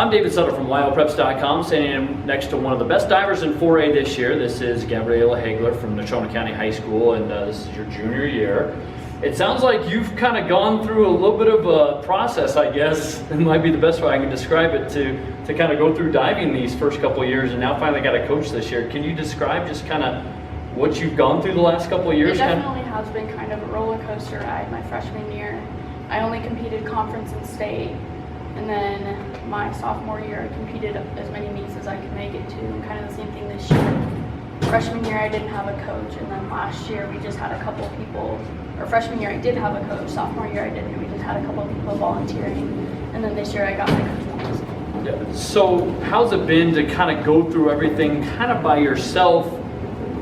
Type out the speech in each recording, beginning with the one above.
I'm David Settle from WyoPreps.com, standing next to one of the best divers in 4A this year. This is Gabriella Haigler from Natrona County High School, and this is your junior year. It sounds like you've kind of gone through a little bit of a process, I guess. It might be the best way I can describe it, to kind of go through diving these first couple of years, and now finally got a coach this year. Can you describe just kind of what you've gone through the last couple of years? It definitely has been kind of a roller coaster ride my freshman year. I only competed conference and state, and then my sophomore year I competed as many meets as I could make it to, and kind of the same thing this year. Freshman year I didn't have a coach, and then last year we just had a couple of people, or freshman year I did have a coach, sophomore year I didn't, we just had a couple of people volunteering, and then this year I got my coach. Yeah. So how's it been to kind of go through everything kind of by yourself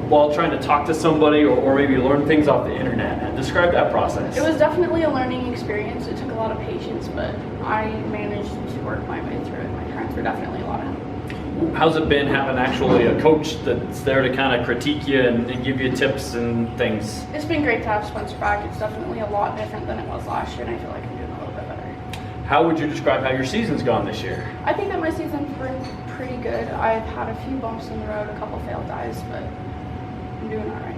while trying to talk to somebody or maybe learn things off the internet? And describe that process. It was definitely a learning experience. It took a lot of patience, but I managed to work my way through it. My parents were definitely a lot of help. How's it been having actually a coach that's there to kind of critique you and give you tips and things? It's been great to have Spencer back. It's definitely a lot different than it was last year, and I feel like I'm doing a little bit better. How would you describe how your season's gone this year? I think that my season's been pretty good. I've had a few bumps in the road, a couple failed dives, but I'm doing all right.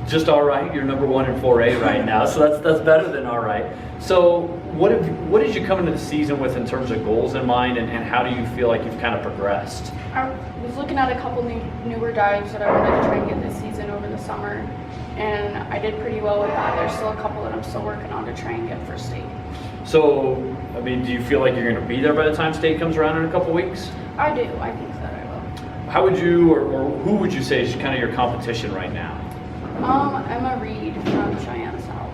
Just all right. You're number 1 in 4A right now, so that's better than all right. So what did you come into the season with in terms of goals in mind, and how do you feel like you've kind of progressed? I was looking at a couple newer dives that I wanted to try and get this season over the summer, and I did pretty well with that. There's still a couple that I'm still working on to try and get for state. So, I mean, do you feel like you're going to be there by the time state comes around in a couple weeks? I do. I think that I will. How would you, or who would you say is kind of your competition right now? Emma Reed from Cheyenne South.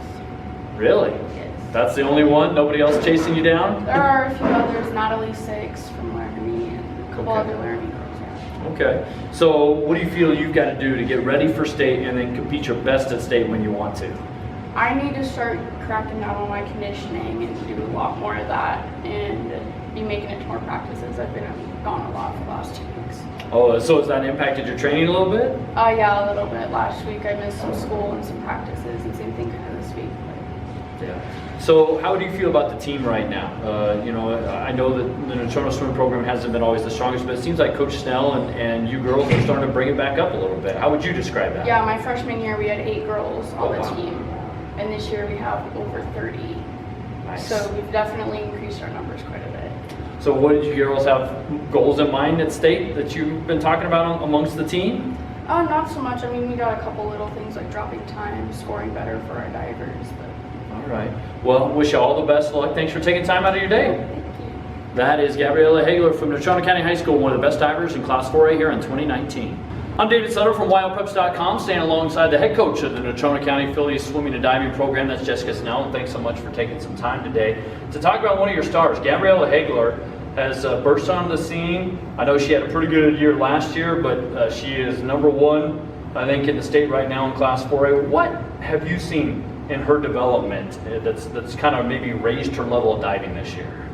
Really? Yes. That's the only one? Nobody else chasing you down? There are a few others, Natalie Six from Laramie, and a couple other Laramie girls, yeah. Okay. So what do you feel you've got to do to get ready for state and then compete your best at state when you want to? I need to start cracking down on my conditioning and do a lot more of that, and be making it to more practices. I've been gone a lot for the last 2 weeks. Oh, so has that impacted your training a little bit? Yeah, a little bit. Last week I missed some school and some practices, and same thing kind of this week. Yeah. So how do you feel about the team right now? You know, I know that the Natrona swim program hasn't been always the strongest, but it seems like Coach Snell and you girls are starting to bring it back up a little bit. How would you describe that? Yeah, my freshman year we had 8 girls on the wow. team, and this year we have over 30. Nice. So we've definitely increased our numbers quite a bit. So what did you girls have goals in mind at state that you've been talking about amongst the team? Not so much. I mean, we got a couple little things like dropping time, scoring better for our divers. But All right. Well, wish you all the best of luck. Thanks for taking time out of your day. thank you. That is Gabriella Haigler from Natrona County High School, one of the best divers in Class 4A here in 2019. I'm David Settle from WyoPreps.com, staying alongside the head coach of the Natrona County Affiliate Swimming and Diving Program. That's Jessica Snell, and thanks so much for taking some time today to talk about one of your stars. Gabriella Haigler has burst onto the scene. I know she had a pretty good year last year, but she is number 1, I think, in the state right now in Class 4A. What have you seen in her development that's kind of maybe raised her level of diving this year?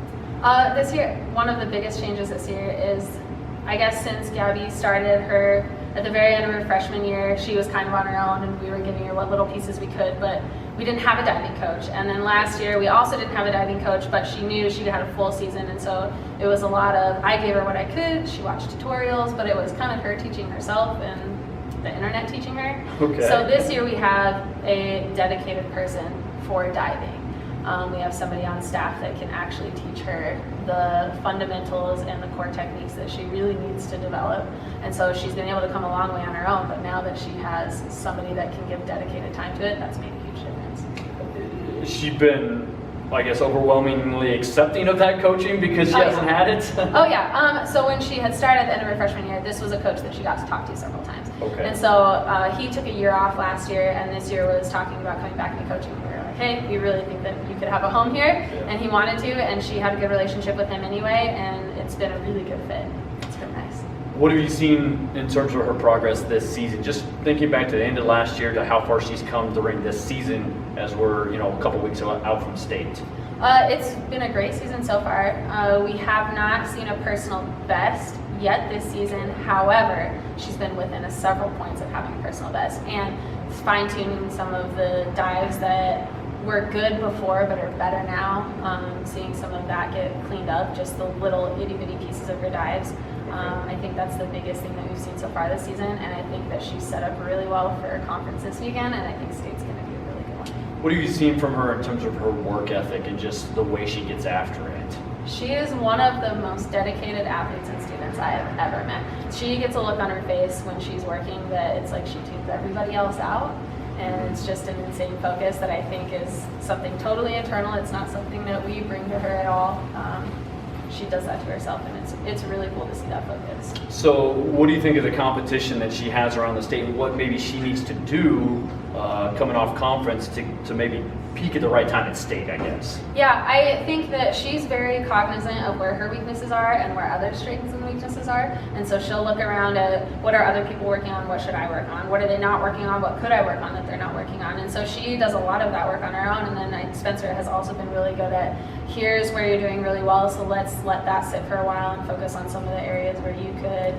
This year, one of the biggest changes this year is, I guess, since Gabby started her at the very end of her freshman year, she was kind of on her own, and we were giving her what little pieces we could, but we didn't have a diving coach. And then last year, we also didn't have a diving coach, but she knew she had a full season, and so it was a lot of, I gave her what I could, she watched tutorials, but it was kind of her teaching herself and the internet teaching her. Okay. So this year we have a dedicated person for diving. We have somebody on staff that can actually teach her the fundamentals and the core techniques that she really needs to develop. And so she's been able to come a long way on her own, but now that she has somebody that can give dedicated time to it, that's made a huge difference. She's been, I guess, overwhelmingly accepting of that coaching because she hasn't had it? Oh yeah, so when she had started at the end of her freshman year, this was a coach that she got to talk to several times. Okay. And so he took a year off last year, and this year was talking about coming back into coaching. We were like, hey, we really think that you could have a home here, and he wanted to, and she had a good relationship with him anyway, and it's been a really good fit. It's been nice. What have you seen in terms of her progress this season? Just thinking back to the end of last year to how far she's come during this season as we're, a couple weeks out from state. It's been a great season so far. We have not seen a personal best yet this season. However, she's been within several points of having a personal best, and fine-tuning some of the dives that were good before but are better now. Seeing some of that get cleaned up, just the little itty bitty pieces of her dives. I think that's the biggest thing that we've seen so far this season, and I think that she's set up really well for conference this weekend, and I think state's going to be a really good one. What have you seen from her in terms of her work ethic and just the way she gets after it? She is one of the most dedicated athletes and students I have ever met. She gets a look on her face when she's working that it's like she tunes everybody else out, and it's just an insane focus that I think is something totally internal. It's not something that we bring to her at all. She does that to herself, and it's really cool to see that focus. So what do you think of the competition that she has around the state, and what maybe she needs to do coming off conference to maybe peak at the right time at state, I guess? Yeah, I think that she's very cognizant of where her weaknesses are and where other strengths and weaknesses are, and so she'll look around at what are other people working on, what should I work on, what are they not working on, what could I work on that they're not working on, and so she does a lot of that work on her own. And then Spencer has also been really good at, here's where you're doing really well, so let's let that sit for a while and focus on some of the areas where you could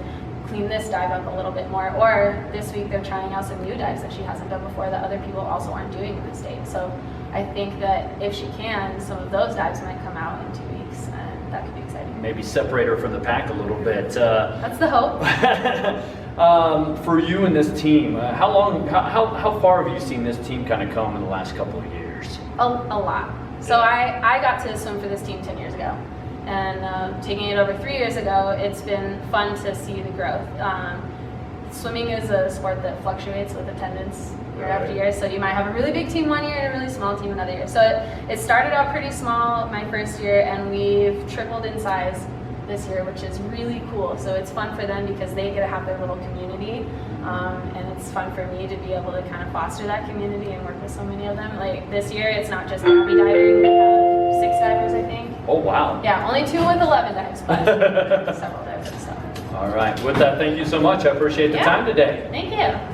clean this dive up a little bit more. Or this week they're trying out some new dives that she hasn't done before that other people also aren't doing in the state. So I think that if she can, some of those dives might come out in 2 weeks, and that could be exciting. Maybe separate her from the pack a little bit. That's the hope. For you and this team, how far have you seen this team kind of come in the last couple of years? A lot. So I got to swim for this team 10 years ago, and taking it over 3 years ago, it's been fun to see the growth. Swimming is a sport that fluctuates with attendance year after year, so you might have a really big team one year and a really small team another year. So it started out pretty small my first year, and we've tripled in size this year, which is really cool. So it's fun for them because they get to have their little community, and it's fun for me to be able to kind of foster that community and work with so many of them. Like this year, it's not just Gabby diving, we have 6 divers, I think. Oh, wow. Yeah, only 2 with 11 dives, but several divers. So. All right. With that, thank you so much. I appreciate the time today. Thank you.